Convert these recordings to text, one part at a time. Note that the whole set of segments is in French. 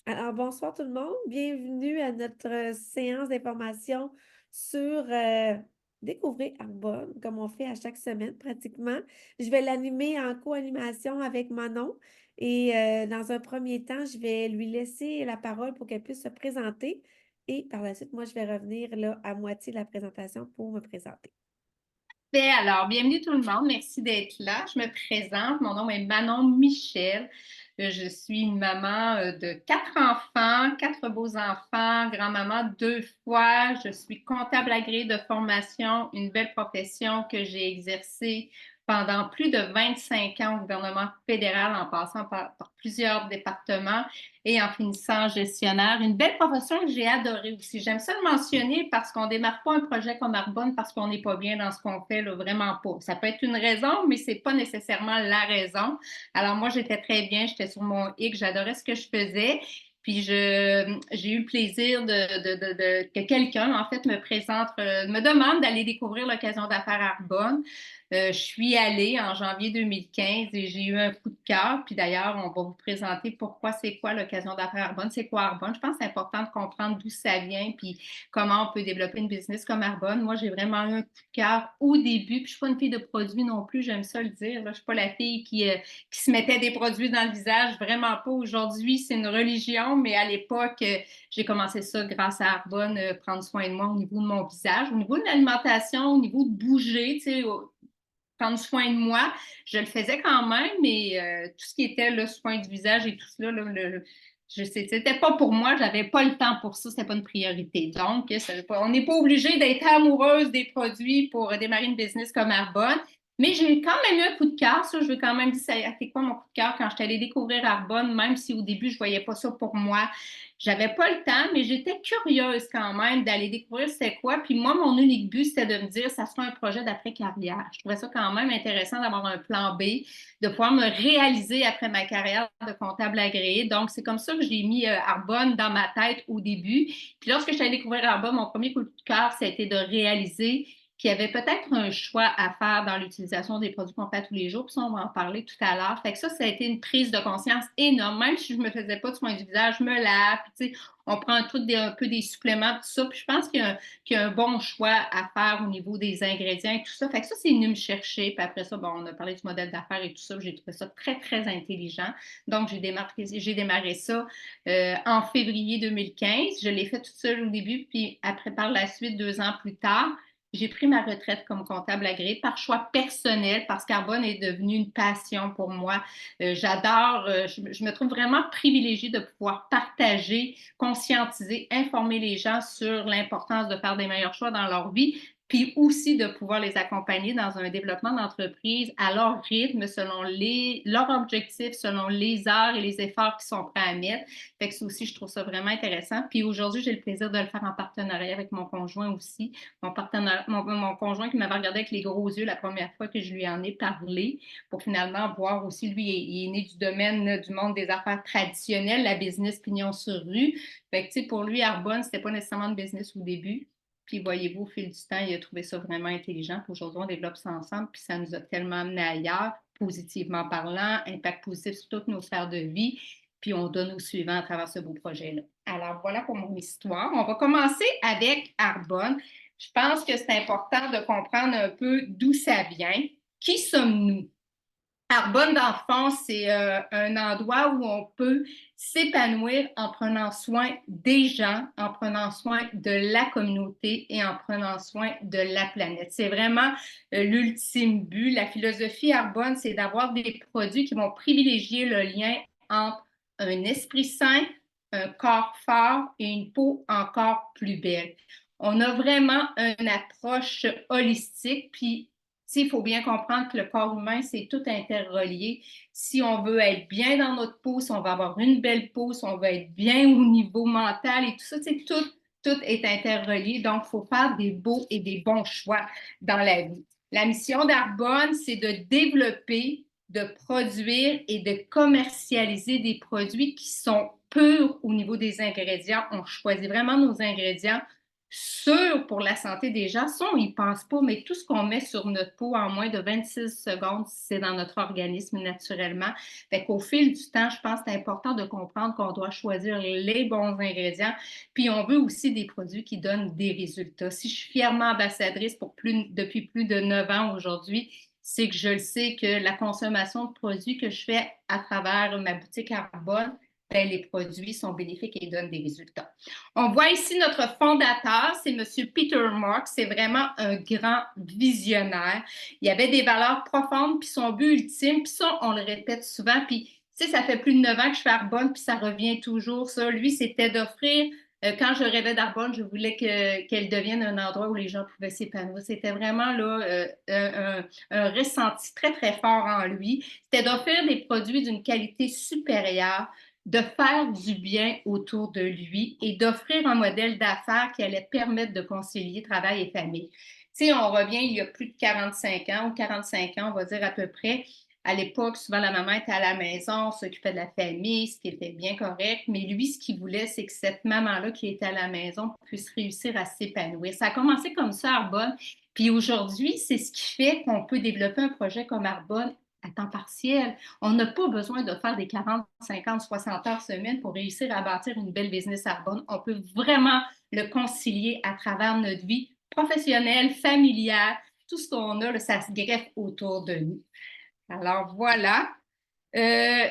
Alors, bonsoir tout le monde. Bienvenue à notre séance d'information sur découvrir Arbonne, comme on fait à chaque semaine pratiquement. Je vais l'animer en co-animation avec Manon et dans un premier temps, je vais lui laisser la parole pour qu'elle puisse se présenter et par la suite, moi, je vais revenir là à moitié de la présentation pour me présenter. Alors, bienvenue tout le monde. Merci d'être là. Je me présente. Mon nom est Manon Michel. Je suis une maman de 4 enfants, 4 beaux enfants, grand-maman 2 fois. Je suis comptable agréée de formation, une belle profession que j'ai exercée pendant plus de 25 ans au gouvernement fédéral en passant par plusieurs départements et en finissant gestionnaire. Une belle profession que j'ai adorée aussi. J'aime ça le mentionner parce qu'on ne démarre pas un projet comme Arbonne parce qu'on n'est pas bien dans ce qu'on fait, là, vraiment pas. Ça peut être une raison, mais ce n'est pas nécessairement la raison. Alors moi, j'étais très bien, j'étais sur mon X, j'adorais ce que je faisais. Puis j'ai eu le plaisir que quelqu'un, en fait, me présente, me demande d'aller découvrir l'occasion d'affaires Arbonne. Je suis allée en janvier 2015 et j'ai eu un coup de cœur. Puis d'ailleurs, on va vous présenter pourquoi c'est quoi l'occasion d'affaires Arbonne, c'est quoi Arbonne. Je pense que c'est important de comprendre d'où ça vient puis comment on peut développer une business comme Arbonne. Moi, j'ai vraiment eu un coup de cœur au début. Puis je suis pas une fille de produits non plus, j'aime ça le dire. Là, je suis pas la fille qui se mettait des produits dans le visage, vraiment pas. Aujourd'hui, c'est une religion, mais à l'époque, j'ai commencé ça grâce à Arbonne, prendre soin de moi au niveau de mon visage, au niveau de l'alimentation, au niveau de bouger, tu sais, prendre soin de moi. Je le faisais quand même, mais tout ce qui était le soin du visage et tout cela, là, c'était pas pour moi, j'avais pas le temps pour ça, c'était pas une priorité. Donc, on n'est pas obligé d'être amoureuse des produits pour démarrer une business comme Arbonne. Mais j'ai quand même eu un coup de cœur, ça, je veux quand même dire, ça a été quoi mon coup de cœur quand je suis allée découvrir Arbonne, même si au début, je voyais pas ça pour moi. J'avais pas le temps, mais j'étais curieuse quand même d'aller découvrir c'était quoi. Puis moi, mon unique but, c'était de me dire, ça sera un projet d'après-carrière. Je trouvais ça quand même intéressant d'avoir un plan B, de pouvoir me réaliser après ma carrière de comptable agréé. Donc, c'est comme ça que j'ai mis Arbonne dans ma tête au début. Puis lorsque je suis allée découvrir Arbonne, mon premier coup de cœur, ça a été de réaliser qu'il y avait peut-être un choix à faire dans l'utilisation des produits qu'on fait tous les jours. Puis ça, on va en parler tout à l'heure. Fait que ça a été une prise de conscience énorme. Même si je me faisais pas de soins du visage, je me lave, puis tu sais, on prend un peu des suppléments, tout ça. Puis je pense qu'il y a un bon choix à faire au niveau des ingrédients et tout ça. Fait que ça, c'est venu me chercher. Puis après ça, bon, on a parlé du modèle d'affaires et tout ça. J'ai trouvé ça très, très intelligent. Donc, j'ai démarré ça en février 2015. Je l'ai fait toute seule au début, puis après, par la suite, 2 ans plus tard, j'ai pris ma retraite comme comptable agréé par choix personnel parce qu'Arbonne est devenue une passion pour moi. J'adore, je me trouve vraiment privilégiée de pouvoir partager, conscientiser, informer les gens sur l'importance de faire des meilleurs choix dans leur vie, puis aussi de pouvoir les accompagner dans un développement d'entreprise à leur rythme, selon leurs objectifs, selon les heures et les efforts qu'ils sont prêts à mettre. Fait que ça aussi, je trouve ça vraiment intéressant. Puis aujourd'hui, j'ai le plaisir de le faire en partenariat avec mon conjoint aussi. Mon conjoint qui m'avait regardé avec les gros yeux la première fois que je lui en ai parlé pour finalement voir aussi, lui, il est né du domaine du monde des affaires traditionnelles, la business pignon sur rue. Fait que, tu sais, pour lui, Arbonne, c'était pas nécessairement de business au début. Puis voyez-vous, au fil du temps, il a trouvé ça vraiment intelligent. Puis aujourd'hui, on développe ça ensemble, puis ça nous a tellement amené ailleurs, positivement parlant, impact positif sur toutes nos sphères de vie, puis on donne au suivant à travers ce beau projet-là. Alors voilà pour mon histoire. On va commencer avec Arbonne. Je pense que c'est important de comprendre un peu d'où ça vient. Qui sommes-nous? Arbonne, dans le fond, c'est un endroit où on peut s'épanouir en prenant soin des gens, en prenant soin de la communauté et en prenant soin de la planète. C'est vraiment l'ultime but. La philosophie Arbonne, c'est d'avoir des produits qui vont privilégier le lien entre un esprit sain, un corps fort et une peau encore plus belle. On a vraiment une approche holistique, puis il faut bien comprendre que le corps humain, c'est tout interrelié. Si on veut être bien dans notre peau, si on veut avoir une belle peau, si on veut être bien au niveau mental et tout ça, tout est interrelié. Donc, il faut faire des beaux et des bons choix dans la vie. La mission d'Arbonne, c'est de développer, de produire et de commercialiser des produits qui sont purs au niveau des ingrédients. On choisit vraiment nos ingrédients sûr pour la santé des gens. Ça, on n'y pense pas, mais tout ce qu'on met sur notre peau en moins de 26 secondes, c'est dans notre organisme naturellement. Fait qu'au fil du temps, je pense que c'est important de comprendre qu'on doit choisir les bons ingrédients. Puis on veut aussi des produits qui donnent des résultats. Si je suis fièrement ambassadrice depuis plus de 9 ans aujourd'hui, c'est que je le sais que la consommation de produits que je fais à travers ma boutique Arbonne, ben, les produits sont bénéfiques et donnent des résultats. On voit ici notre fondateur, c'est M. Peter Marks. C'est vraiment un grand visionnaire. Il avait des valeurs profondes, puis son but ultime, puis ça, on le répète souvent, puis tu sais, ça fait plus de 9 ans que je fais Arbonne, puis ça revient toujours, ça. Lui, c'était d'offrir, quand je rêvais d'Arbonne, je voulais qu'elle devienne un endroit où les gens pouvaient s'épanouir. C'était vraiment là un ressenti très, très fort en lui. C'était d'offrir des produits d'une qualité supérieure, de faire du bien autour de lui et d'offrir un modèle d'affaires qui allait permettre de concilier travail et famille. Tu sais, on revient il y a plus de 45 ans, ou 45 ans, on va dire à peu près. À l'époque, souvent, la maman était à la maison, s'occupait de la famille, ce qui était bien correct. Mais lui, ce qu'il voulait, c'est que cette maman-là qui était à la maison puisse réussir à s'épanouir. Ça a commencé comme ça à Arbonne. Puis aujourd'hui, c'est ce qui fait qu'on peut développer un projet comme Arbonne à temps partiel. On n'a pas besoin de faire des 40, 50, 60 heures semaine pour réussir à bâtir une belle business Arbonne. On peut vraiment le concilier à travers notre vie professionnelle, familiale. Tout ce qu'on a, là, ça se greffe autour de nous. Alors voilà. Euh,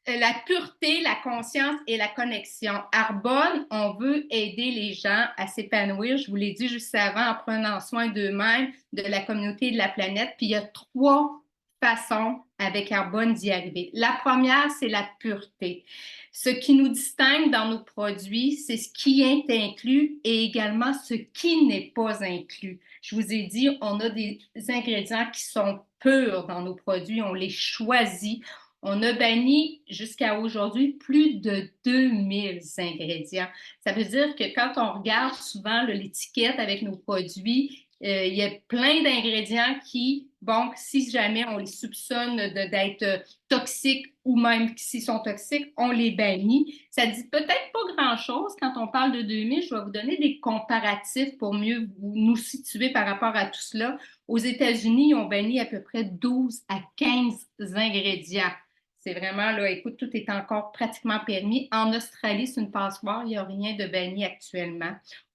la pureté, la conscience et la connexion. Arbonne, on veut aider les gens à s'épanouir. Je vous l'ai dit juste avant, en prenant soin d'eux-mêmes, de la communauté et de la planète. Puis il y a 3 façons avec Arbonne d'y arriver. La première, c'est la pureté. Ce qui nous distingue dans nos produits, c'est ce qui est inclus et également ce qui n'est pas inclus. Je vous ai dit, on a des ingrédients qui sont purs dans nos produits, on les choisit. On a banni jusqu'à aujourd'hui plus de 2000 ingrédients. Ça veut dire que quand on regarde souvent l'étiquette avec nos produits, il y a plein d'ingrédients qui, bon, si jamais on les soupçonne d'être toxiques ou même s'ils sont toxiques, on les bannit. Ça dit peut-être pas grand-chose quand on parle de 2000. Je vais vous donner des comparatifs pour mieux nous situer par rapport à tout cela. Aux États-Unis, ils ont banni à peu près 12 à 15 ingrédients. C'est vraiment, là, écoute, tout est encore pratiquement permis. En Australie, c'est une passoire, il n'y a rien de banni actuellement.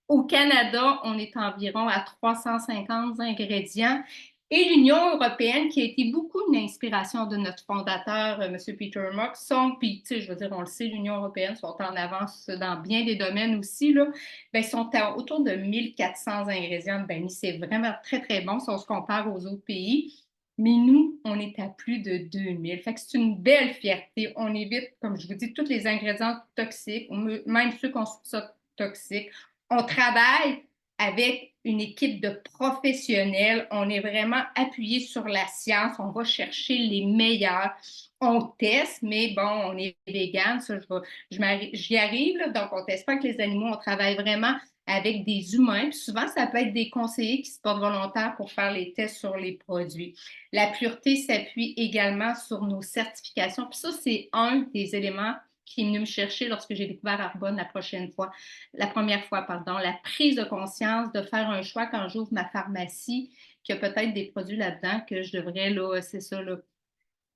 Au Canada, on est environ à 350 ingrédients. Et l'Union européenne, qui a été beaucoup une inspiration de notre fondateur, M. Peter Marks, puis, tu sais, je veux dire, on le sait, l'Union européenne sont en avance dans bien des domaines aussi, là, bien, sont autour de 1400 ingrédients de bannis. C'est vraiment très, très bon si on se compare aux autres pays. Mais nous, on est à plus de 2000. Fait que c'est une belle fierté. On évite, comme je vous dis, tous les ingrédients toxiques, même ceux qu'on soupçonne toxiques. On travaille avec une équipe de professionnels. On est vraiment appuyé sur la science. On va chercher les meilleurs. On teste, mais bon, on est vegan, ça, j'y arrive, là, donc on ne teste pas avec les animaux. On travaille vraiment avec des humains. Puis souvent, ça peut être des conseillers qui se portent volontaires pour faire les tests sur les produits. La pureté s'appuie également sur nos certifications. Puis ça, c'est un des éléments qui est venu me chercher lorsque j'ai découvert Arbonne la première fois, pardon, la prise de conscience de faire un choix quand j'ouvre ma pharmacie, qu'il y a peut-être des produits là-dedans que je devrais, là, c'est ça, là,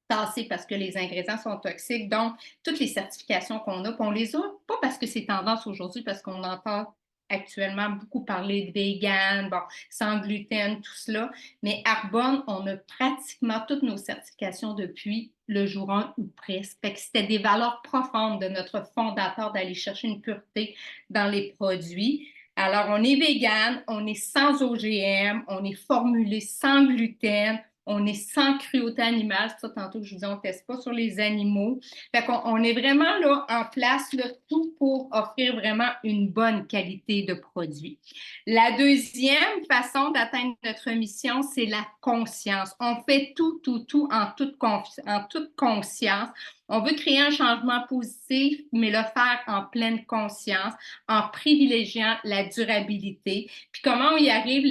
tasser parce que les ingrédients sont toxiques. Donc, toutes les certifications qu'on a, puis on les a pas parce que c'est tendance aujourd'hui, parce qu'on entend actuellement beaucoup parler de vegan, bon, sans gluten, tout cela. Mais Arbonne, on a pratiquement toutes nos certifications depuis le jour 1 ou presque. Fait que c'était des valeurs profondes de notre fondateur d'aller chercher une pureté dans les produits. Alors, on est vegan, on est sans OGM, on est formulé sans gluten, on est sans cruauté animale. C'est ça, tantôt que je vous dis, on ne teste pas sur les animaux. Fait qu'on on est vraiment là en place, là, tout pour offrir vraiment une bonne qualité de produit. La deuxième façon d'atteindre notre mission, c'est la conscience. On fait tout en toute conscience. On veut créer un changement positif, mais le faire en pleine conscience, en privilégiant la durabilité. Puis comment on y arrive,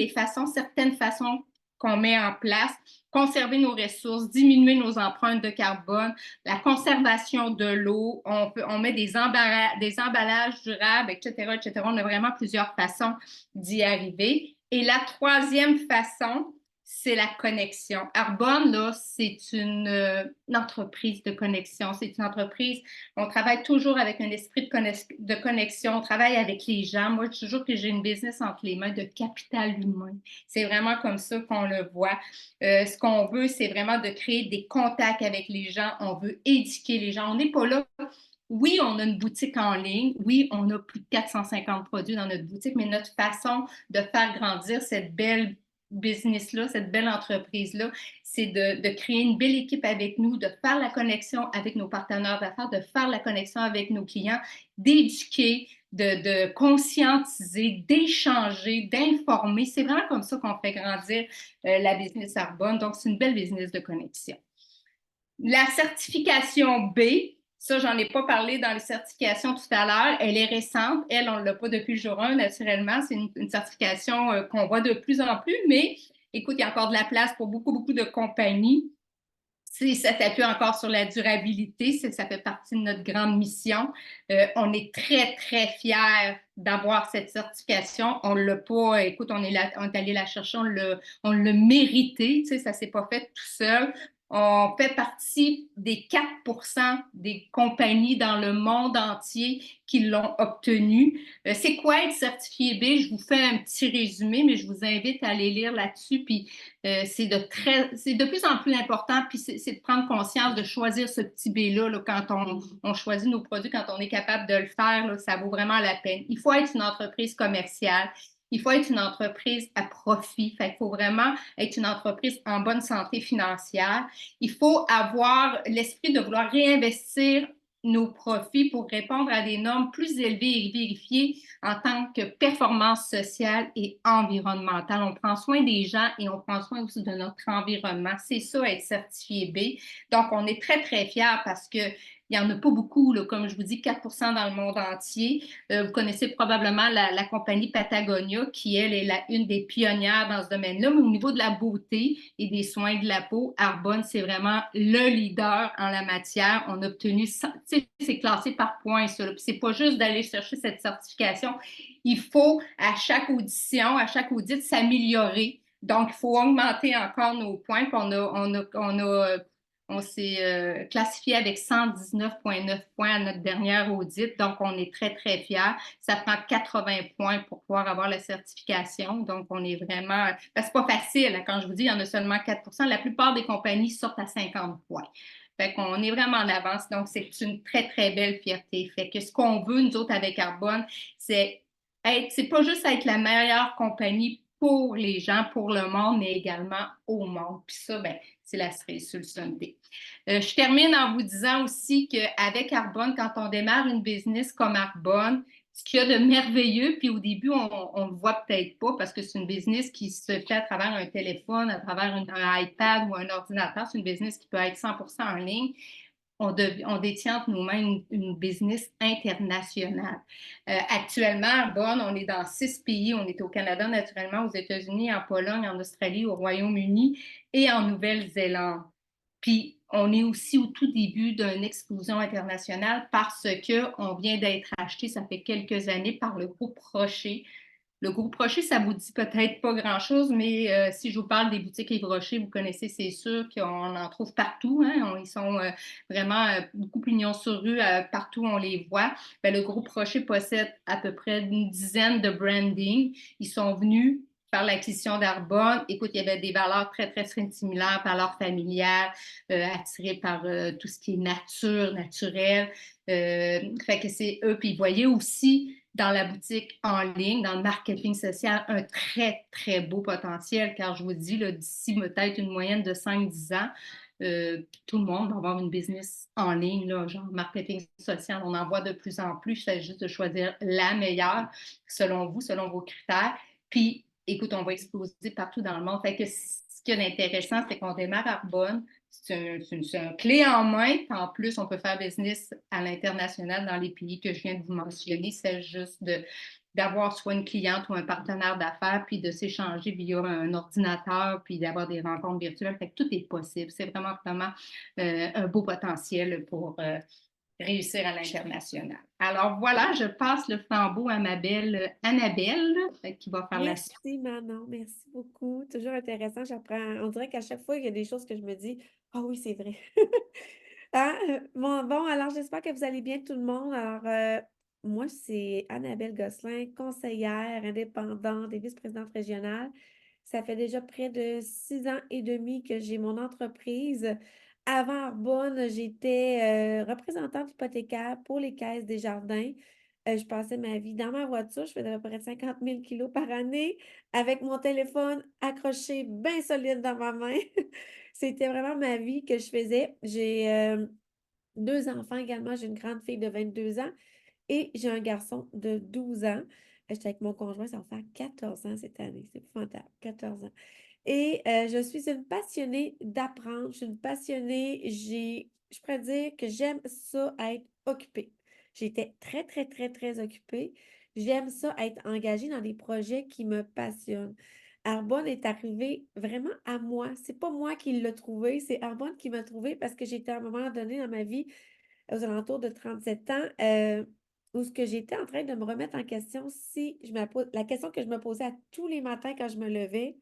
certaines façons qu'on met en place. conserver nos ressources, diminuer nos empreintes de carbone, la conservation de l'eau, on met des emballages durables, etc., etc. On a vraiment plusieurs façons d'y arriver. Et la troisième façon, c'est la connexion. Arbonne, là, c'est une entreprise de connexion. C'est une entreprise, on travaille toujours avec un esprit de connexion. On travaille avec les gens. Moi, je dis toujours que j'ai une business entre les mains de capital humain. C'est vraiment comme ça qu'on le voit. Ce qu'on veut, c'est vraiment de créer des contacts avec les gens. On veut éduquer les gens. On n'est pas là. Oui, on a une boutique en ligne. Oui, on a plus de 450 produits dans notre boutique, mais notre façon de faire grandir cette belle business-là, cette belle entreprise-là, c'est de créer une belle équipe avec nous, de faire la connexion avec nos partenaires d'affaires, de faire la connexion avec nos clients, d'éduquer, de conscientiser, d'échanger, d'informer. C'est vraiment comme ça qu'on fait grandir la business Arbonne. Donc, c'est une belle business de connexion. La certification B, ça, j'en ai pas parlé dans les certifications tout à l'heure. Elle est récente. Elle, on ne l'a pas depuis le jour 1, naturellement. C'est une certification qu'on voit de plus en plus, mais écoute, il y a encore de la place pour beaucoup, beaucoup de compagnies. Ça s'appuie encore sur la durabilité. Ça fait partie de notre grande mission. On est très, très fiers d'avoir cette certification. On ne l'a pas, écoute, on est allé la chercher, on l'a mérité. Tu sais, ça ne s'est pas fait tout seul. On fait partie des 4% des compagnies dans le monde entier qui l'ont obtenu. C'est quoi être certifié B? Je vous fais un petit résumé, mais je vous invite à aller lire là-dessus. Puis c'est de plus en plus important, puis c'est de prendre conscience de choisir ce petit B-là là, quand on choisit nos produits, quand on est capable de le faire, là, ça vaut vraiment la peine. Il faut être une entreprise commerciale. Il faut être une entreprise à profit. Fait qu'il faut vraiment être une entreprise en bonne santé financière. Il faut avoir l'esprit de vouloir réinvestir nos profits pour répondre à des normes plus élevées et vérifiées en tant que performance sociale et environnementale. On prend soin des gens et on prend soin aussi de notre environnement. C'est ça, être certifié B. Donc, on est très, très fiers parce que il n'y en a pas beaucoup, là, comme je vous dis, 4% dans le monde entier. Vous connaissez probablement la compagnie Patagonia, qui, elle, est une des pionnières dans ce domaine-là. Mais au niveau de la beauté et des soins de la peau, Arbonne, c'est vraiment le leader en la matière. On a obtenu, c'est classé par points, ça. C'est pas juste d'aller chercher cette certification. Il faut, à chaque audition, à chaque audit, s'améliorer. Donc, il faut augmenter encore nos points. Puis on s'est classifié avec 119,9 points à notre dernière audit, donc on est très, très fiers. Ça prend 80 points pour pouvoir avoir la certification, donc on est vraiment... C'est pas facile, hein, quand je vous dis, il y en a seulement 4%. La plupart des compagnies sortent à 50 points. Fait qu'on est vraiment en avance, donc c'est une très, très belle fierté. Fait que ce qu'on veut, nous autres, avec Arbonne, c'est pas juste être la meilleure compagnie pour les gens, pour le monde, mais également au monde. Puis ça, ben, c'est la solution D. Je termine en vous disant aussi qu'avec Arbonne, quand on démarre une business comme Arbonne, ce qu'il y a de merveilleux, puis au début, on ne le voit peut-être pas parce que c'est une business qui se fait à travers un téléphone, à travers un iPad ou un ordinateur. C'est une business qui peut être 100% en ligne. On détient entre nos mains une business internationale. Actuellement, Arbonne, on est dans 6 pays. On est au Canada, naturellement, aux États-Unis, en Pologne, en Australie, au Royaume-Uni et en Nouvelle-Zélande. Puis, on est aussi au tout début d'une explosion internationale parce qu'on vient d'être acheté, ça fait quelques années, par le groupe Rocher. Le groupe Rocher, ça vous dit peut-être pas grand-chose, mais si je vous parle des boutiques Yves Rocher, vous connaissez, c'est sûr qu'on en trouve partout. Hein? Ils sont vraiment beaucoup pignons sur rue, partout on les voit. Ben, le groupe Rocher possède à peu près une dizaine de branding. Ils sont venus faire l'acquisition d'Arbonne. Écoute, il y avait des valeurs très, très, très similaires, valeurs familiales, attirées par tout ce qui est nature, naturel. Fait que c'est eux. Puis, vous voyez aussi dans la boutique en ligne, dans le marketing social, un très, très beau potentiel, car je vous dis, d'ici peut-être une moyenne de 5-10 ans, tout le monde va avoir une business en ligne, là, genre marketing social. On en voit de plus en plus. Il s'agit juste de choisir la meilleure selon vous, selon vos critères. Puis, écoute, on va exploser partout dans le monde. Fait que ce qui est intéressant, c'est qu'on démarre à Arbonne. C'est un clé en main. En plus, on peut faire business à l'international dans les pays que je viens de vous mentionner. C'est juste d'avoir soit une cliente ou un partenaire d'affaires, puis de s'échanger via un ordinateur, puis d'avoir des rencontres virtuelles. Fait que tout est possible. C'est vraiment, vraiment un beau potentiel pour réussir à l'international. Alors voilà, je passe le flambeau à ma belle Annabelle, qui va faire la suite. Merci, Manon. Merci beaucoup. Toujours intéressant. J'apprends. On dirait qu'à chaque fois, il y a des choses que je me dis, ah oui, c'est vrai. Ah, bon, alors j'espère que vous allez bien tout le monde. Alors, moi, c'est Annabelle Gosselin, conseillère indépendante et vice-présidente régionale. Ça fait déjà près de 6 ans et demi que j'ai mon entreprise. Avant Arbonne, j'étais représentante hypothécaire pour les caisses des jardins. Je passais ma vie dans ma voiture. Je faisais à peu près 50 000 kilos par année avec mon téléphone accroché bien solide dans ma main. C'était vraiment ma vie que je faisais. J'ai 2 enfants également. J'ai une grande fille de 22 ans et j'ai un garçon de 12 ans. J'étais avec mon conjoint, ça va faire 14 ans cette année. C'est épouvantable, 14 ans. Et je suis une passionnée d'apprendre. Je suis une passionnée. Je pourrais dire que j'aime ça être occupée. J'étais très, très, très, très occupée. J'aime ça être engagée dans des projets qui me passionnent. Arbonne est arrivé vraiment à moi. C'est pas moi qui l'ai trouvé, c'est Arbonne qui m'a trouvé parce que j'étais à un moment donné dans ma vie, aux alentours de 37 ans, où ce que j'étais en train de me remettre en question si je me pose la question que je me posais à tous les matins quand je me levais.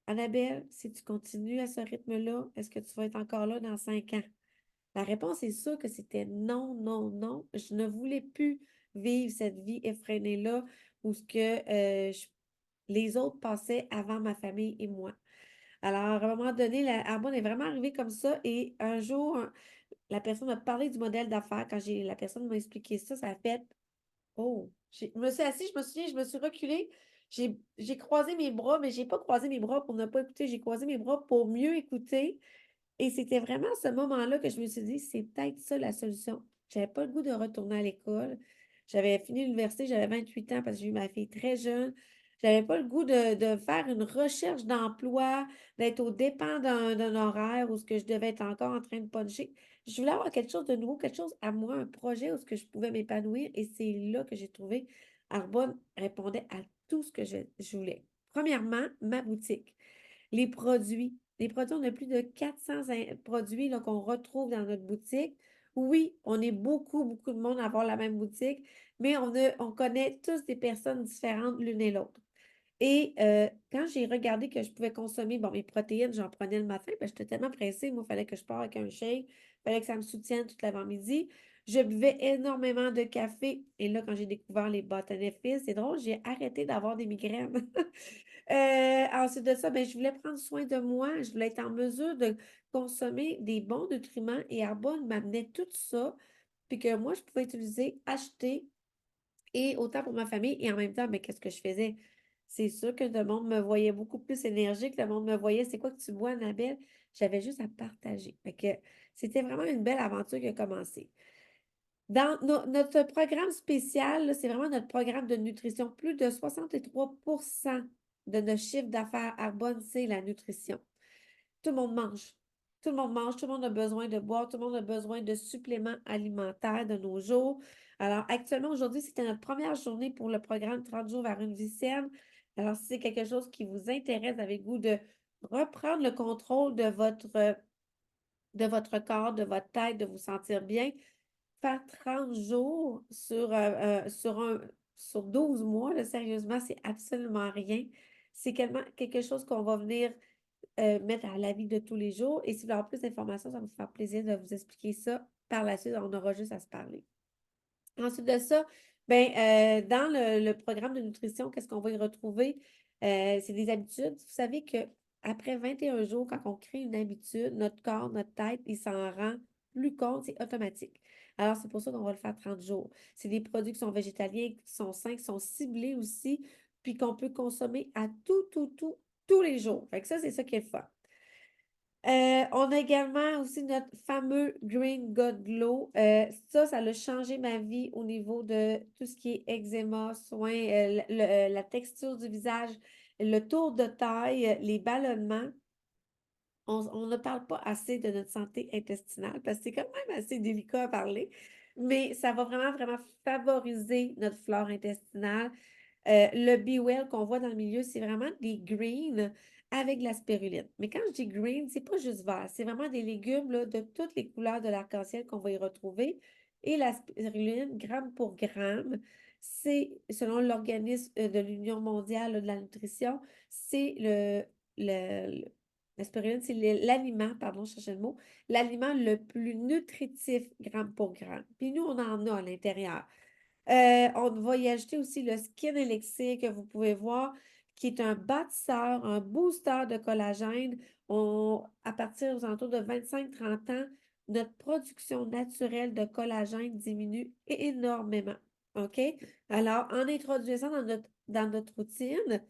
Annabelle, si tu continues à ce rythme-là, est-ce que tu vas être encore là dans 5 ans? La réponse est sûre que c'était non, non, non. Je ne voulais plus vivre cette vie effrénée-là où ce que les autres passaient avant ma famille et moi. Alors, à un moment donné, la Arbonne est vraiment arrivée comme ça et un jour, la personne m'a parlé du modèle d'affaires. Quand la personne m'a expliqué ça, ça a fait oh! Je me suis assise, je me souviens, je me suis reculée. J'ai croisé mes bras, mais j'ai pas croisé mes bras pour ne pas écouter. J'ai croisé mes bras pour mieux écouter. Et c'était vraiment à ce moment-là que je me suis dit, c'est peut-être ça la solution. J'avais pas le goût de retourner à l'école. J'avais fini l'université, j'avais 28 ans parce que j'ai eu ma fille très jeune. J'avais pas le goût de faire une recherche d'emploi, d'être au dépens d'un horaire où ce que je devais être encore en train de puncher. Je voulais avoir quelque chose de nouveau, quelque chose à moi, un projet où ce que je pouvais m'épanouir. Et c'est là que j'ai trouvé Arbonne répondait à tout ce que je voulais. Premièrement, ma boutique. Les produits. Les produits, on a plus de 400 produits là, qu'on retrouve dans notre boutique. Oui, on est beaucoup, beaucoup de monde à avoir la même boutique, mais on connaît tous des personnes différentes l'une et l'autre. Et quand j'ai regardé que je pouvais consommer, bon, mes protéines, j'en prenais le matin, parce que j'étais tellement pressée, moi, il fallait que je parte avec un shake, il fallait que ça me soutienne toute l'avant-midi. Je buvais énormément de café. Et là, quand j'ai découvert les bâtonnets fils, c'est drôle, j'ai arrêté d'avoir des migraines. Ensuite de ça, ben, je voulais prendre soin de moi. Je voulais être en mesure de consommer des bons nutriments et Arbonne m'amenait tout ça, puis que moi, je pouvais utiliser, acheter, et autant pour ma famille, et en même temps, mais qu'est-ce que je faisais? C'est sûr que le monde me voyait beaucoup plus énergique, le monde me voyait, c'est quoi que tu bois, Annabelle? J'avais juste à partager. Fait que c'était vraiment une belle aventure qui a commencé. Dans notre programme spécial, là, c'est vraiment notre programme de nutrition. Plus de 63% de notre chiffre d'affaires Arbonne, c'est la nutrition. Tout le monde mange. Tout le monde mange, tout le monde a besoin de boire, tout le monde a besoin de suppléments alimentaires de nos jours. Alors, actuellement, aujourd'hui, c'était notre première journée pour le programme 30 jours vers une vie saine. Alors, si c'est quelque chose qui vous intéresse, avec vous de reprendre le contrôle de votre corps, de votre tête, de vous sentir bien, faire 30 jours sur 12 mois, là, sérieusement, c'est absolument rien. C'est quelque chose qu'on va venir mettre à la vie de tous les jours. Et si vous voulez avoir plus d'informations, ça va me faire plaisir de vous expliquer ça. Par la suite, on aura juste à se parler. Ensuite de ça, ben, dans le programme de nutrition, qu'est-ce qu'on va y retrouver? C'est des habitudes. Vous savez qu'après 21 jours, quand on crée une habitude, notre corps, notre tête, il s'en rend plus compte, c'est automatique. Alors, c'est pour ça qu'on va le faire 30 jours. C'est des produits qui sont végétaliens, qui sont sains, qui sont ciblés aussi, puis qu'on peut consommer à tous les jours. Fait que ça, c'est ça qui est le fun. On a également aussi notre fameux Green God Glow. Ça a changé ma vie au niveau de tout ce qui est eczéma, soins, la texture du visage, le tour de taille, les ballonnements. On ne parle pas assez de notre santé intestinale parce que c'est quand même assez délicat à parler, mais ça va vraiment, vraiment favoriser notre flore intestinale. Le Be Well qu'on voit dans le milieu, c'est vraiment des greens avec de la spiruline. Mais quand je dis green, c'est pas juste vert, c'est vraiment des légumes là, de toutes les couleurs de l'arc-en-ciel qu'on va y retrouver. Et la spiruline, gramme pour gramme, c'est, selon l'organisme de l'Union mondiale de la nutrition, c'est la spiruline, c'est l'aliment, pardon, je cherchais le mot, l'aliment le plus nutritif gramme pour gramme. Puis nous, on en a à l'intérieur. On va y ajouter aussi le Skin Elixir que vous pouvez voir, qui est un bâtisseur, un booster de collagène. À partir aux alentours de 25-30 ans, notre production naturelle de collagène diminue énormément. OK? Alors, en introduisant dans notre routine,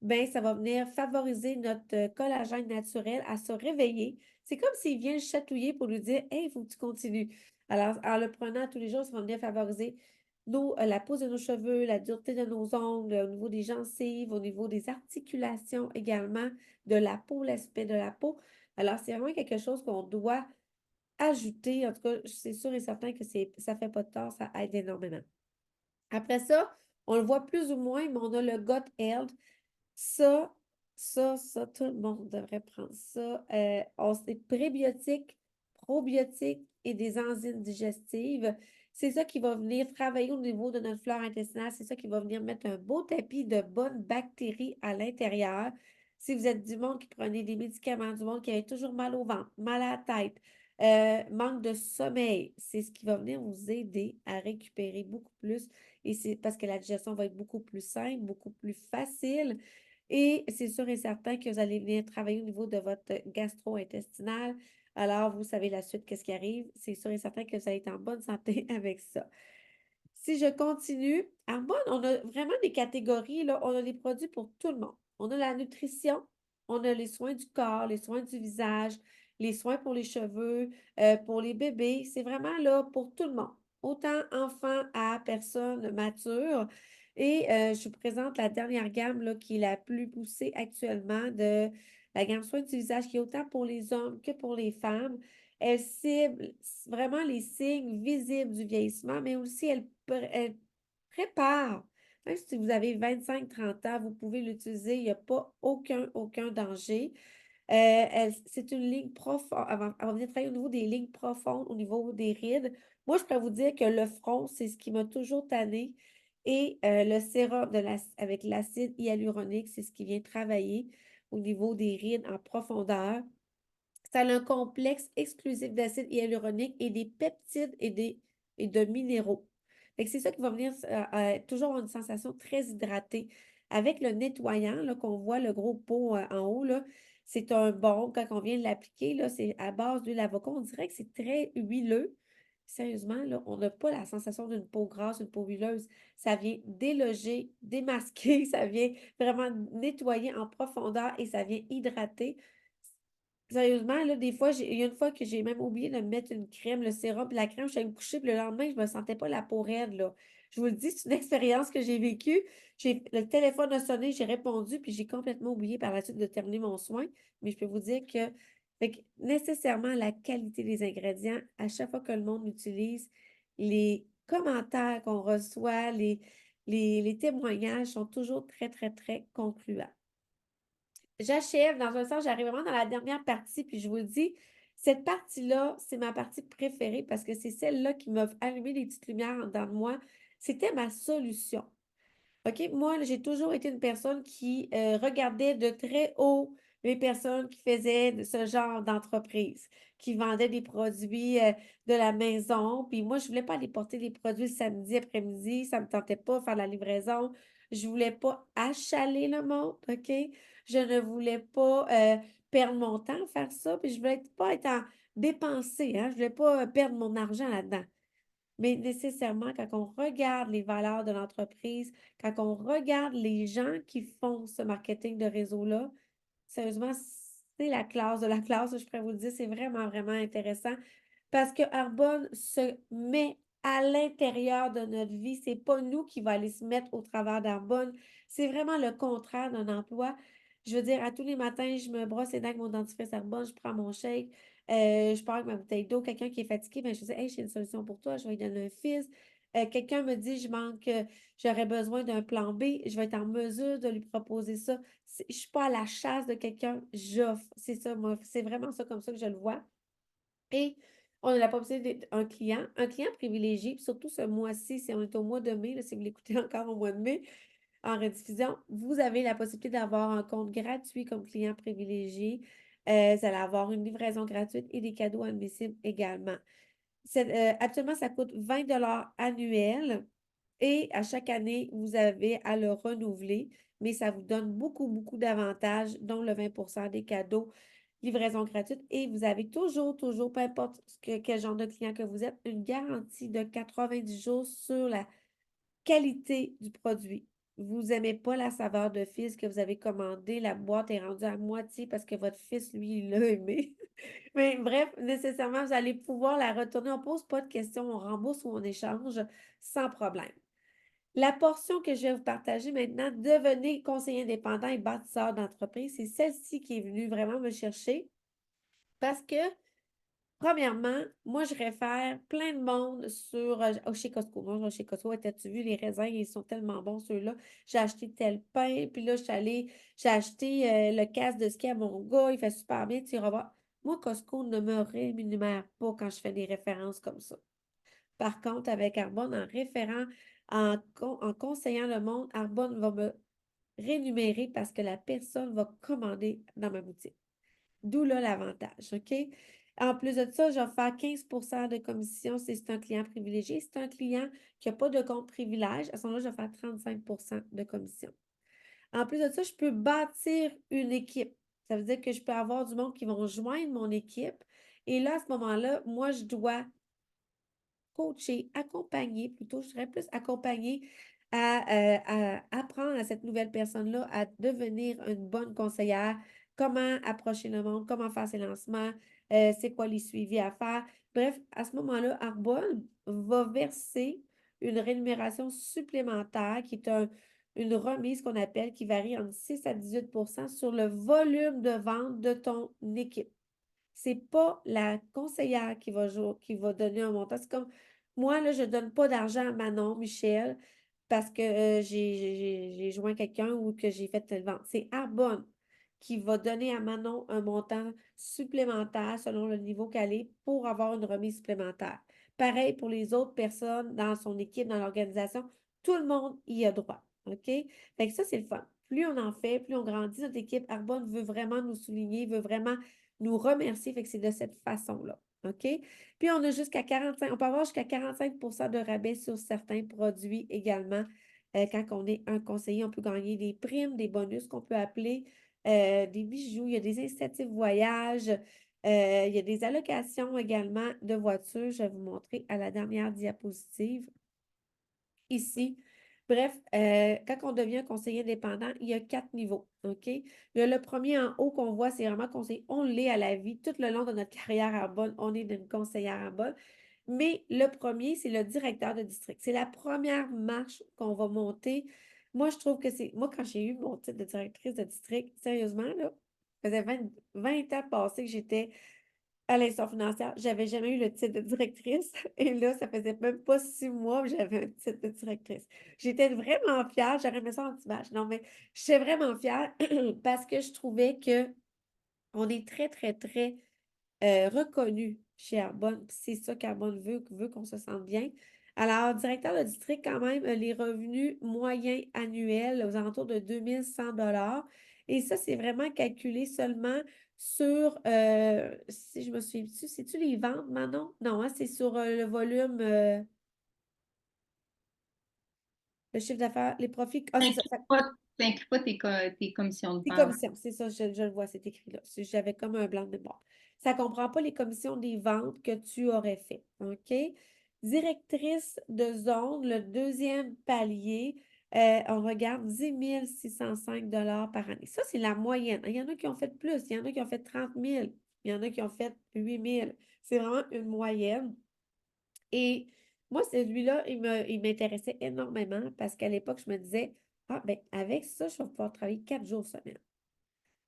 ben, ça va venir favoriser notre collagène naturel à se réveiller. C'est comme s'il vient le chatouiller pour lui dire: Hey, il faut que tu continues. Alors, en le prenant tous les jours, ça va venir favoriser la pousse de nos cheveux, la dureté de nos ongles, au niveau des gencives, au niveau des articulations également, de la peau, l'aspect de la peau. Alors, c'est vraiment quelque chose qu'on doit ajouter. En tout cas, c'est sûr et certain que ça fait pas de tort, ça aide énormément. Après ça, on le voit plus ou moins, mais on a le gut health. Ça, ça, tout le monde devrait prendre ça. C'est prébiotiques, probiotiques et des enzymes digestives. C'est ça qui va venir travailler au niveau de notre flore intestinale. C'est ça qui va venir mettre un beau tapis de bonnes bactéries à l'intérieur. Si vous êtes du monde qui prenait des médicaments, du monde qui avait toujours mal au ventre, mal à la tête, manque de sommeil, c'est ce qui va venir vous aider à récupérer beaucoup plus. Et c'est parce que la digestion va être beaucoup plus simple, beaucoup plus facile. Et c'est sûr et certain que vous allez venir travailler au niveau de votre gastro-intestinal. Alors, vous savez la suite, qu'est-ce qui arrive. C'est sûr et certain que vous allez être en bonne santé avec ça. Si je continue, Arbonne, on a vraiment des catégories, là. On a des produits pour tout le monde. On a la nutrition, on a les soins du corps, les soins du visage, les soins pour les cheveux, pour les bébés. C'est vraiment là pour tout le monde, autant enfants à personnes matures. Et je vous présente la dernière gamme là, qui est la plus poussée actuellement de la gamme soins du visage, qui est autant pour les hommes que pour les femmes. Elle cible vraiment les signes visibles du vieillissement, mais aussi elle prépare. Même si vous avez 25-30 ans, vous pouvez l'utiliser. Il n'y a pas aucun danger. C'est une ligne profonde. Elle va venir travailler au niveau des lignes profondes, au niveau des rides. Moi, je pourrais vous dire que le front, c'est ce qui m'a toujours tanné. Et le sérum avec l'acide hyaluronique, c'est ce qui vient travailler au niveau des rides en profondeur. Ça a un complexe exclusif d'acide hyaluronique et des peptides et de minéraux. C'est ça qui va venir toujours avoir une sensation très hydratée. Avec le nettoyant, là, qu'on voit le gros pot en haut, là, c'est un bon, quand on vient de l'appliquer, là, c'est à base d'huile d'avocat. On dirait que c'est très huileux. Sérieusement, là, on n'a pas la sensation d'une peau grasse, une peau huileuse. Ça vient déloger, démasquer, ça vient vraiment nettoyer en profondeur et ça vient hydrater. Sérieusement, là, des fois, il y a une fois que j'ai même oublié de mettre une crème, le sérum, puis la crème, je suis allée me coucher, puis le lendemain, je me sentais pas la peau raide, là. Je vous le dis, c'est une expérience que j'ai vécue. Le téléphone a sonné, j'ai répondu, puis j'ai complètement oublié par la suite de terminer mon soin. Mais je peux vous dire que, fait que nécessairement, la qualité des ingrédients, à chaque fois que le monde l'utilise, les commentaires qu'on reçoit, les témoignages sont toujours très, très, très concluants. J'achève, dans un sens, j'arrive vraiment dans la dernière partie, puis je vous le dis, cette partie-là, c'est ma partie préférée parce que c'est celle-là qui m'a allumé des petites lumières en dedans de moi. C'était ma solution. OK? Moi, là, j'ai toujours été une personne qui regardait de très haut les personnes qui faisaient ce genre d'entreprise, qui vendaient des produits de la maison. Puis moi, je voulais pas aller porter des produits le samedi après-midi. Ça me tentait pas de faire la livraison. Je voulais pas achaler le monde, OK? Je ne voulais pas perdre mon temps à faire ça. Puis je voulais pas être en dépenser, hein? Je voulais pas perdre mon argent là-dedans. Mais nécessairement, quand on regarde les valeurs de l'entreprise, quand on regarde les gens qui font ce marketing de réseau-là, sérieusement, c'est la classe de la classe, je pourrais vous le dire, c'est vraiment, vraiment intéressant parce que Arbonne se met à l'intérieur de notre vie. C'est pas nous qui va aller se mettre au travers d'Arbonne. C'est vraiment le contraire d'un emploi. Je veux dire, à tous les matins, je me brosse les dents avec mon dentifrice Arbonne, je prends mon shake, je pars avec ma bouteille d'eau. Quelqu'un qui est fatigué, ben, je dis, hey, j'ai une solution pour toi, je vais lui donner un fils. Quelqu'un me dit, j'aurais besoin d'un plan B, je vais être en mesure de lui proposer ça. Je ne suis pas à la chasse de quelqu'un, j'offre. C'est ça, moi, c'est vraiment ça comme ça que je le vois. Et on a la possibilité d'être un client privilégié, puis surtout ce mois-ci, si on est au mois de mai, là, si vous l'écoutez encore au mois de mai, en rediffusion, vous avez la possibilité d'avoir un compte gratuit comme client privilégié. Vous allez avoir une livraison gratuite et des cadeaux admissibles également. Actuellement, ça coûte 20 annuels et à chaque année, vous avez à le renouveler, mais ça vous donne beaucoup, beaucoup d'avantages, dont le 20 des cadeaux, livraison gratuite et vous avez toujours, toujours, peu importe quel genre de client que vous êtes, une garantie de 90 jours sur la qualité du produit. Vous n'aimez pas la saveur de fils que vous avez commandé, la boîte est rendue à moitié parce que votre fils, lui, il l'a aimé. Mais bref, nécessairement, vous allez pouvoir la retourner. On ne pose pas de questions, on rembourse ou on échange sans problème. La portion que je vais vous partager maintenant, devenez conseiller indépendant et bâtisseur d'entreprise, c'est celle-ci qui est venue vraiment me chercher parce que premièrement, moi, je réfère plein de monde chez Costco. Moi, je vais chez Costco, t'as-tu vu les raisins, ils sont tellement bons, ceux-là. J'ai acheté tel pain, puis là, j'ai acheté le casque de ski à mon gars, il fait super bien, tu iras voir. Moi, Costco ne me rémunère pas quand je fais des références comme ça. Par contre, avec Arbonne, en référant, en conseillant le monde, Arbonne va me rémunérer parce que la personne va commander dans ma boutique. D'où là l'avantage, OK? En plus de ça, je vais faire 15 de commission si c'est un client privilégié. Si c'est un client qui n'a pas de compte privilège, à ce moment-là, je vais faire 35 de commission. En plus de ça, je peux bâtir une équipe. Ça veut dire que je peux avoir du monde qui vont joindre mon équipe. Et là, à ce moment-là, moi, je dois coacher, accompagner, plutôt, je dirais plus accompagner à apprendre à cette nouvelle personne-là à devenir une bonne conseillère, comment approcher le monde, comment faire ses lancements, c'est quoi les suivis à faire. Bref, à ce moment-là, Arbonne va verser une rémunération supplémentaire qui est une remise qu'on appelle qui varie entre 6 à 18 sur le volume de vente de ton équipe. C'est pas la conseillère qui va donner un montant. C'est comme moi, là, je ne donne pas d'argent à Manon, Michel, parce que j'ai joint quelqu'un ou que j'ai fait telle vente. C'est Arbonne qui va donner à Manon un montant supplémentaire selon le niveau qu'elle est pour avoir une remise supplémentaire. Pareil pour les autres personnes dans son équipe, dans l'organisation, tout le monde y a droit. OK? Fait que ça, c'est le fun. Plus on en fait, plus on grandit. Notre équipe Arbonne veut vraiment nous souligner, veut vraiment nous remercier. Fait que c'est de cette façon-là. OK? Puis on a jusqu'à 45, on peut avoir jusqu'à 45 de rabais sur certains produits également. Quand on est un conseiller, on peut gagner des primes, des bonus qu'on peut appeler des bijoux. Il y a des incitatifs voyage. Il y a des allocations également de voitures. Je vais vous montrer à la dernière diapositive ici. Bref, quand on devient conseiller indépendant, il y a 4 niveaux, OK? Le premier en haut qu'on voit, c'est vraiment conseiller. On l'est à la vie. Tout le long de notre carrière à Bonne, on est une conseillère à Bonne. Mais le premier, c'est le directeur de district. C'est la première marche qu'on va monter. Moi, je trouve que c'est... Moi, quand j'ai eu mon titre de directrice de district, sérieusement, là, ça faisait 20 ans passés que j'étais à l'institution financière, j'avais jamais eu le titre de directrice. Et là, ça faisait même pas 6 mois que j'avais un titre de directrice. J'étais vraiment fière. J'aurais aimé ça en image. Non, mais j'étais vraiment fière parce que je trouvais que on est très, très, très reconnu chez Arbonne. C'est ça qu'Arbonne veut qu'on se sente bien. Alors, directeur de district, quand même, les revenus moyens annuels aux alentours de 2100 et ça, c'est vraiment calculé seulement sur, si je me souviens dessus, c'est-tu les ventes, Manon? Non, hein, c'est sur le volume, le chiffre d'affaires, les profits. Ah, c'est ça. T'inclus pas tes commissions de Des vente. commissions, c'est ça, je le vois, c'est écrit là. J'avais comme un blanc de mémoire. Ça ne comprend pas les commissions des ventes que tu aurais fait. OK? Directrice de zone, le deuxième palier, on regarde 10 605 par année. Ça, c'est la moyenne. Il y en a qui ont fait plus, il y en a qui ont fait 30 000, il y en a qui ont fait 8 000. C'est vraiment une moyenne. Et moi, celui-là, il m'intéressait énormément parce qu'à l'époque, je me disais, ah, ben, avec ça, je vais pouvoir travailler 4 jours semaine.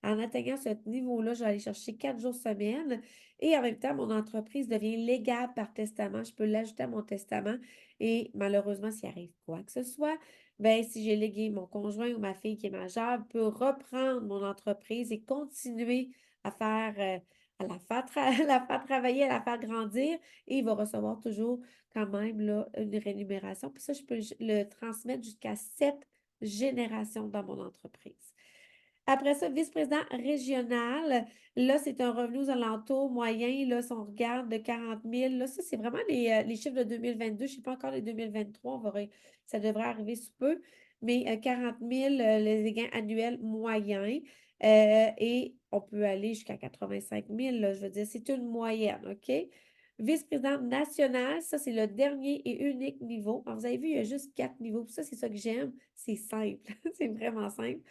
En atteignant ce niveau-là, je vais aller chercher 4 jours semaine et en même temps, mon entreprise devient légale par testament. Je peux l'ajouter à mon testament et malheureusement, s'il arrive quoi que ce soit, ben, si j'ai légué mon conjoint ou ma fille qui est majeure, peut reprendre mon entreprise et continuer à faire, à la faire travailler, à la faire grandir et il va recevoir toujours quand même là, une rémunération. Puis ça, je peux le transmettre jusqu'à 7 générations dans mon entreprise. Après ça, vice-président régional, là, c'est un revenu aux alentours moyen, là, si on regarde de 40 000, là, ça, c'est vraiment les chiffres de 2022. Je ne sais pas encore les 2023, ça devrait arriver sous peu, mais 40 000, les gains annuels moyens, et on peut aller jusqu'à 85 000, là, je veux dire, c'est une moyenne, OK? Vice-président national, ça, c'est le dernier et unique niveau. Alors, vous avez vu, il y a juste 4 niveaux. Puis ça, c'est ça que j'aime. C'est simple. C'est vraiment simple.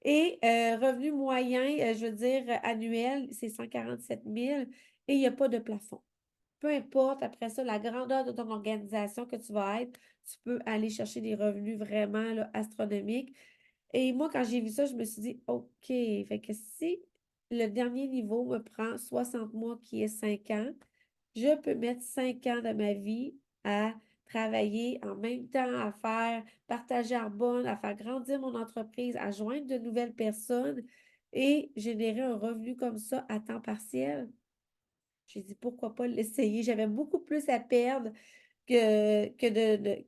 Et revenu moyen, je veux dire, annuel, c'est 147 000 et il n'y a pas de plafond. Peu importe, après ça, la grandeur de ton organisation que tu vas être, tu peux aller chercher des revenus vraiment là, astronomiques. Et moi, quand j'ai vu ça, je me suis dit, OK, fait que si le dernier niveau me prend 60 mois, qui est 5 ans, je peux mettre 5 ans de ma vie à travailler en même temps, à faire partager Arbonne, à faire grandir mon entreprise, à joindre de nouvelles personnes et générer un revenu comme ça à temps partiel. J'ai dit, pourquoi pas l'essayer? J'avais beaucoup plus à perdre que de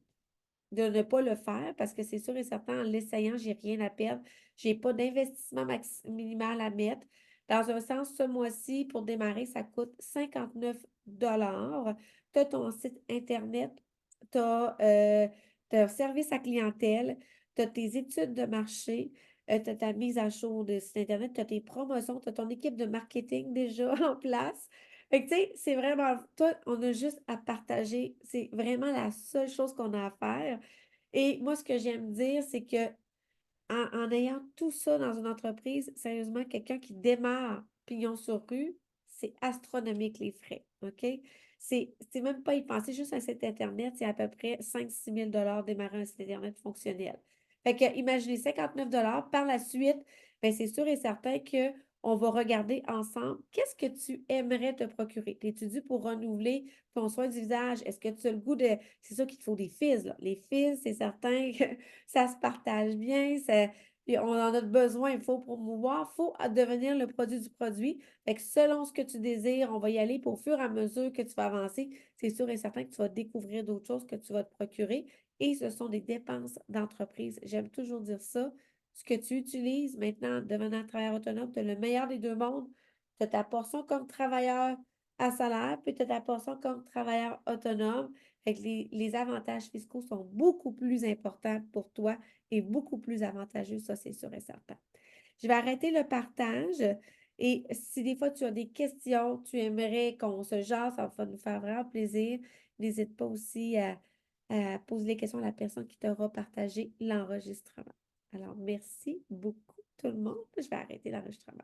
ne pas le faire parce que c'est sûr et certain, en l'essayant, j'ai rien à perdre. J'ai pas d'investissement minimal à mettre. Dans un sens, ce mois-ci, pour démarrer, ça coûte 59 $. Tu as ton site Internet, tu as, un service à clientèle, tu as tes études de marché, tu as ta mise à jour de site Internet, tu as tes promotions, tu as ton équipe de marketing déjà en place. Fait que, tu sais, c'est vraiment, toi, on a juste à partager. C'est vraiment la seule chose qu'on a à faire. Et moi, ce que j'aime dire, c'est que en ayant tout ça dans une entreprise, sérieusement, quelqu'un qui démarre pignon sur rue, c'est astronomique les frais, OK? C'est même pas y penser, juste un site Internet, c'est à peu près 5 000 à 6 000 démarrer un site Internet fonctionnel. Fait que imaginez 59 $ par la suite, ben c'est sûr et certain que on va regarder ensemble qu'est-ce que tu aimerais te procurer. T'étudies pour renouveler ton soin du visage. Est-ce que tu as le goût de. C'est sûr qu'il te faut des fils, là. Les fils, c'est certain que ça se partage bien, puis on en a besoin, il faut promouvoir, il faut devenir le produit du produit. Fait que selon ce que tu désires, on va y aller pour au fur et à mesure que tu vas avancer. C'est sûr et certain que tu vas découvrir d'autres choses que tu vas te procurer. Et ce sont des dépenses d'entreprise. J'aime toujours dire ça. Ce que tu utilises maintenant, devenant travailleur autonome, tu as le meilleur des deux mondes. Tu as ta portion comme travailleur à salaire, puis tu as ta portion comme travailleur autonome. Fait que les avantages fiscaux sont beaucoup plus importants pour toi et beaucoup plus avantageux, ça c'est sûr et certain. Je vais arrêter le partage et si des fois tu as des questions, tu aimerais qu'on se jase, ça va nous faire vraiment plaisir. N'hésite pas aussi à poser les questions à la personne qui t'aura partagé l'enregistrement. Alors, merci beaucoup tout le monde. Je vais arrêter l'enregistrement.